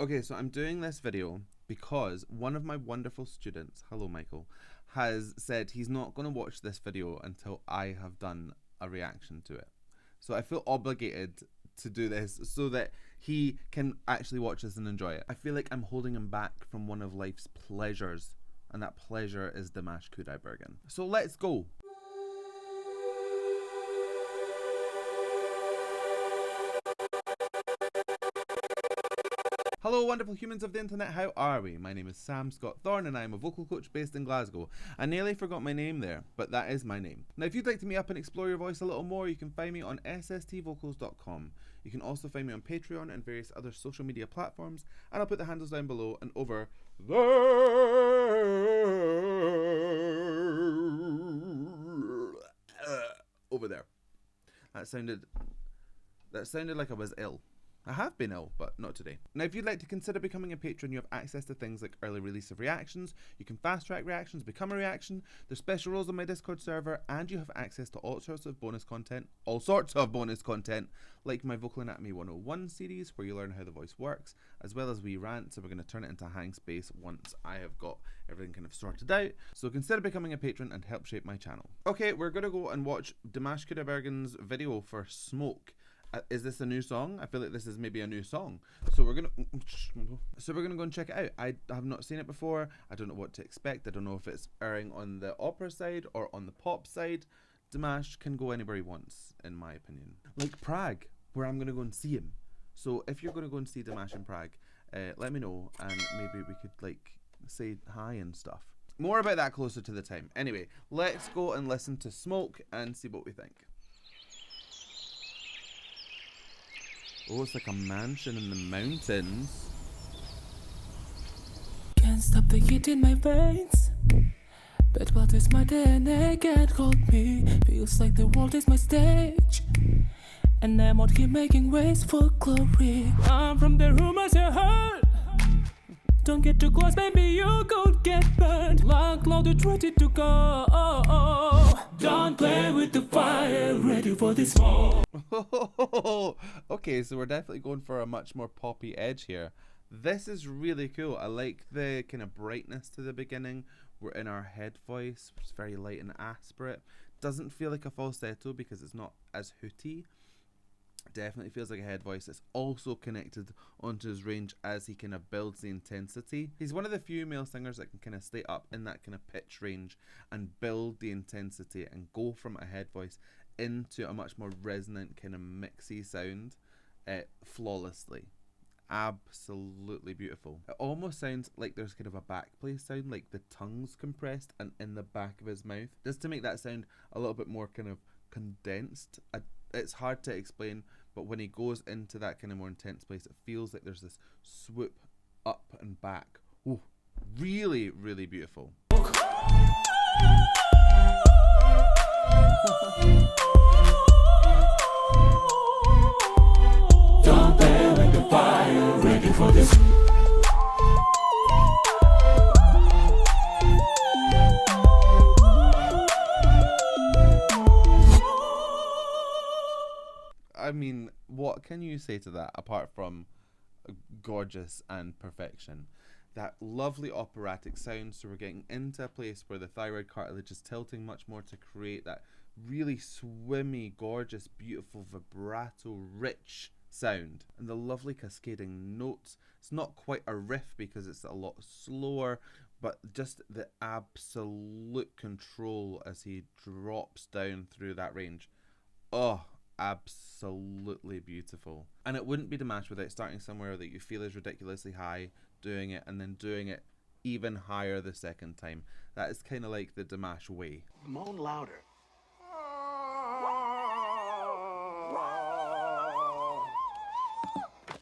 Okay, so I'm doing this video because one of my wonderful students, hello Michael, has said he's not going to watch this video until I have done a reaction to it. So I feel obligated to do this so that he can actually watch this and enjoy it. I feel like I'm holding him back from one of life's pleasures, and that pleasure is Dimash Kudaibergen. So let's go. Hello wonderful humans of the internet, how are we? My name is Sam Scott-Thorne and I am a vocal coach based in Glasgow. I nearly forgot my name there, but that is my name. Now if you'd like to meet up and explore your voice a little more, you can find me on sstVocals.com. You can also find me on Patreon and various other social media platforms, and I'll put the handles down below and over there. Over there. That sounded like I was ill. I have been ill, but not today. Now, if you'd like to consider becoming a patron, you have access to things like early release of reactions, you can fast track reactions, become a reaction, there's special roles on my Discord server, and you have access to all sorts of bonus content, like my Vocal Anatomy 101 series, where you learn how the voice works, as well as wee rants, and we're going to turn it into hang space once I have got everything kind of sorted out. So consider becoming a patron and help shape my channel. Okay, we're going to go and watch Dimash Kudaibergen's video for Smoke. Is this a new song? I feel like this is maybe a new song. So we're gonna go and check it out. I have not seen it before. I don't know what to expect. I don't know if it's airing on the opera side or on the pop side. Dimash can go anywhere he wants, in my opinion. Like Prague, where I'm gonna go and see him. So if you're gonna go and see Dimash in Prague, let me know and maybe we could like say hi and stuff. More about that closer to the time. Anyway, let's go and listen to Smoke and see what we think. Oh, it's like a mansion in the mountains. Can't stop the heat in my veins, but what is my DNA can't hold me. Feels like the world is my stage, and I'm out here making ways for glory. I'm from the rumors you heard. Don't get too close, baby, you could get burned. Like loaded, ready to go. Don't play with the fire, ready for this smoke. Okay, so we're definitely going for a much more poppy edge here. This is really cool. I like the kind of brightness to the beginning. We're in our head voice. It's very light and aspirate. Doesn't feel like a falsetto because it's not as hooty. Definitely feels like a head voice. It's also connected onto his range as he kind of builds the intensity. He's one of the few male singers that can kind of stay up in that kind of pitch range and build the intensity and go from a head voice into a much more resonant kind of mixy sound flawlessly. Absolutely beautiful. It almost sounds like there's kind of a backplay sound, like the tongue's compressed and in the back of his mouth, just to make that sound a little bit more kind of condensed. It's hard to explain, but when he goes into that kind of more intense place, it feels like there's this swoop up and back. Ooh, really, really beautiful. Don't play with the fire, ready for this. I mean, what can you say to that apart from gorgeous and perfection? That lovely operatic sound, so we're getting into a place where the thyroid cartilage is tilting much more to create that really swimmy, gorgeous, beautiful, vibrato, rich sound. And the lovely cascading notes. It's not quite a riff because it's a lot slower, but just the absolute control as he drops down through that range. Oh, absolutely beautiful. And it wouldn't be Dimash without starting somewhere that you feel is ridiculously high, doing it, and then doing it even higher the second time. That is kind of like the Dimash way. Moan louder.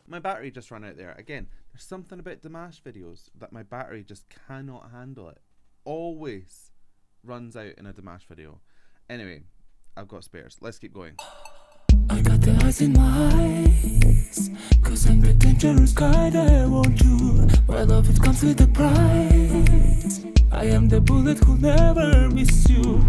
My battery just ran out there. Again, there's something about Dimash videos that my battery just cannot handle it. Always runs out in a Dimash video. Anyway, I've got spares. Let's keep going. I got the eyes in my eyes, cause I'm the dangerous guy that I want you. My love, it comes with a price. I am the bullet who'll never miss you.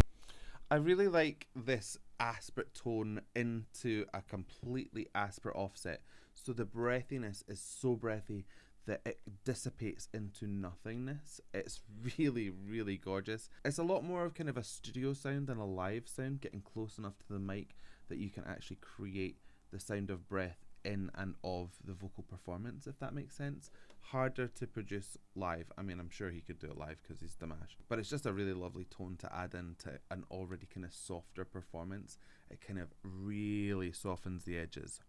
I really like this aspirate tone into a completely aspirate offset. So the breathiness is so breathy. that it dissipates into nothingness. It's really, really gorgeous. It's a lot more of kind of a studio sound than a live sound, getting close enough to the mic that you can actually create the sound of breath in and of the vocal performance, if that makes sense. Harder to produce live. I mean, I'm sure he could do it live because he's Dimash, but it's just a really lovely tone to add into an already kind of softer performance. It kind of really softens the edges.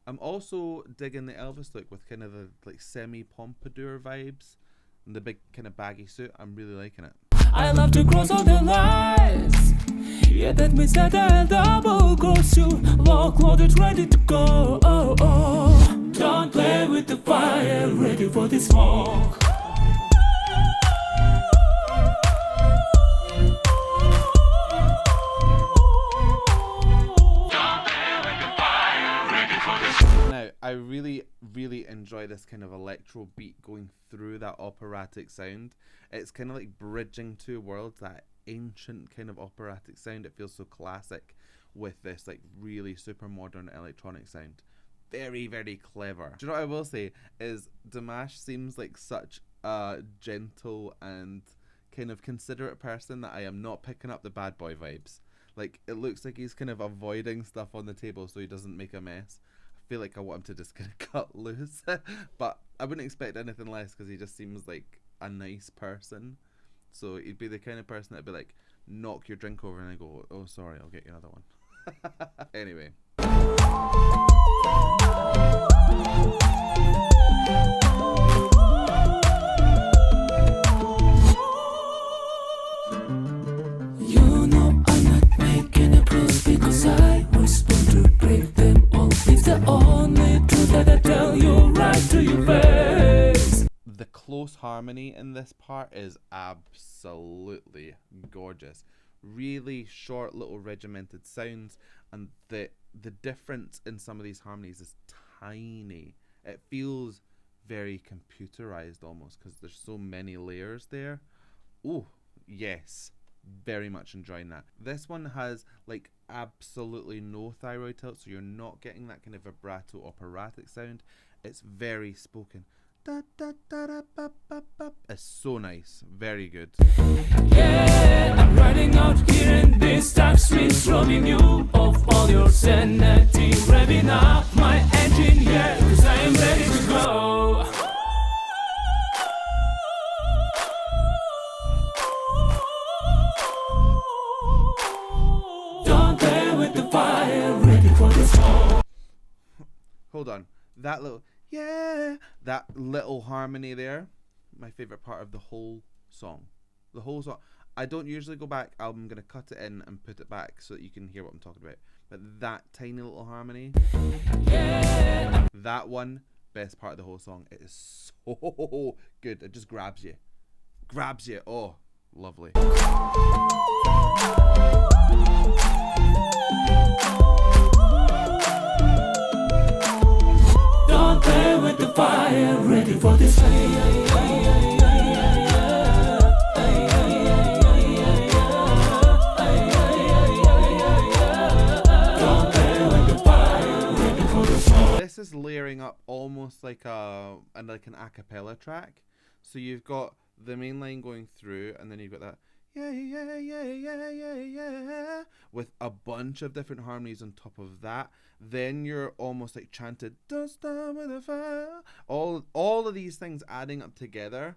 I'm also digging the Elvis look with kind of the like semi-pompadour vibes and the big kind of baggy suit. I'm really liking it. I love to cross all the lines. Yeah, that means that I'll double cross you. Lock, loaded, ready to go. Oh, oh. Don't play with the fire, ready for the smoke. Now, I really, really enjoy this kind of electro beat going through that operatic sound. It's kind of like bridging two worlds, that ancient kind of operatic sound. It feels so classic with this like really super modern electronic sound. Very, very clever. Do you know what I will say is Dimash seems like such a gentle and kind of considerate person that I am not picking up the bad boy vibes. Like, it looks like he's kind of avoiding stuff on the table so he doesn't make a mess. I feel like I want him to just kind of cut loose, but I wouldn't expect anything less because he just seems like a nice person. So he'd be the kind of person that'd be like, knock your drink over and I go, oh sorry, I'll get you another one. Anyway. You know I'm not making a close because I was born to break them all. It's the only truth that I tell you right to your face. The close harmony in this part is absolutely gorgeous. Really short little regimented sounds, and the difference in some of these harmonies is tiny. It feels very computerized almost because there's so many layers there. Oh, yes. Very much enjoying that. This one has like absolutely no thyroid tilt, so you're not getting that kind of vibrato operatic sound. It's very spoken. Da, da, da, da, ba, ba, ba. It's so nice. Very good. Yeah, I'm riding out here in this dark streets, robbing you of all your sanity, revving up my engine, yeah, cause I am ready to go. Don't play with the fire, ready for the smoke. Hold on. That little, yeah, that little harmony there, my favorite part of the whole song. The whole song. I don't usually go back. I'm going to cut it in and put it back so that you can hear what I'm talking about. But that tiny little harmony, Yeah. that one, best part of the whole song. It is so good. It just grabs you. Grabs you. Oh, lovely. Don't play with the fire, ready for this fire. This is layering up almost like an a cappella track. So you've got the main line going through, and then you've got that yeah yeah yeah yeah yeah yeah with a bunch of different harmonies on top of that. Then you're almost like chanted "Don't stop with the fire." All of these things adding up together.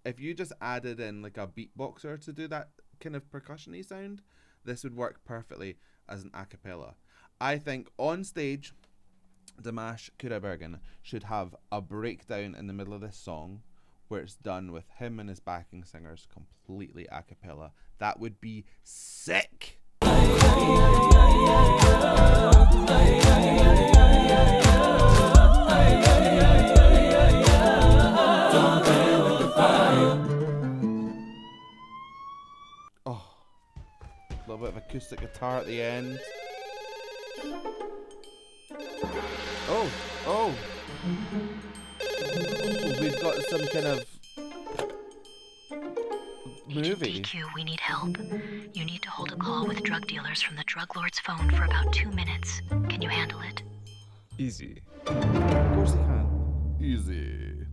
If you just added in like a beatboxer to do that kind of percussion-y sound, this would work perfectly as an a cappella. I think on stage, Dimash Kudaibergen should have a breakdown in the middle of this song where it's done with him and his backing singers completely a cappella. That would be sick. Oh, a little bit of acoustic guitar at the end. Oh, we've got some kind of movie. Agent DQ, we need help. You need to hold a call with drug dealers from the drug lord's phone for about 2 minutes. Can you handle it? Easy. Of course he can. Easy.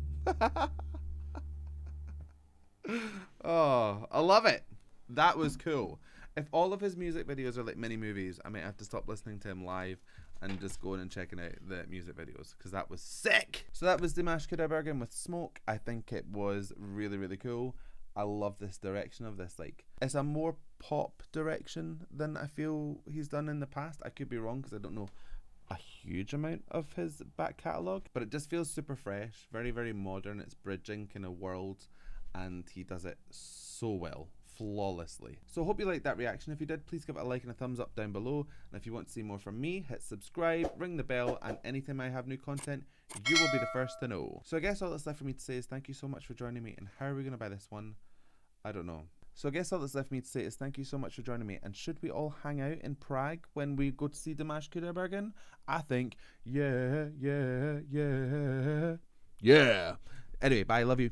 Oh, I love it. That was cool. If all of his music videos are like mini movies, I might have to stop listening to him live and just going and checking out the music videos, because that was sick. So that was Dimash Kudaibergen with Smoke. I think it was really, really cool. I love this direction of this. Like, it's a more pop direction than I feel he's done in the past. I could be wrong because I don't know a huge amount of his back catalogue, but it just feels super fresh, very, very modern. It's bridging kind of worlds, and he does it so well, flawlessly. So hope you liked that reaction. If you did, please give it a like and a thumbs up down below, and if you want to see more from me, hit subscribe, ring the bell, and anytime I have new content, you will be the first to know. So I guess all that's left for me to say is thank you so much for joining me. And how are we going to buy this one? I don't know. So I guess all that's left for me to say is thank you so much for joining me. And should we all hang out in Prague when we go to see Dimash Kudaibergen? I think, yeah. Anyway, bye, love you.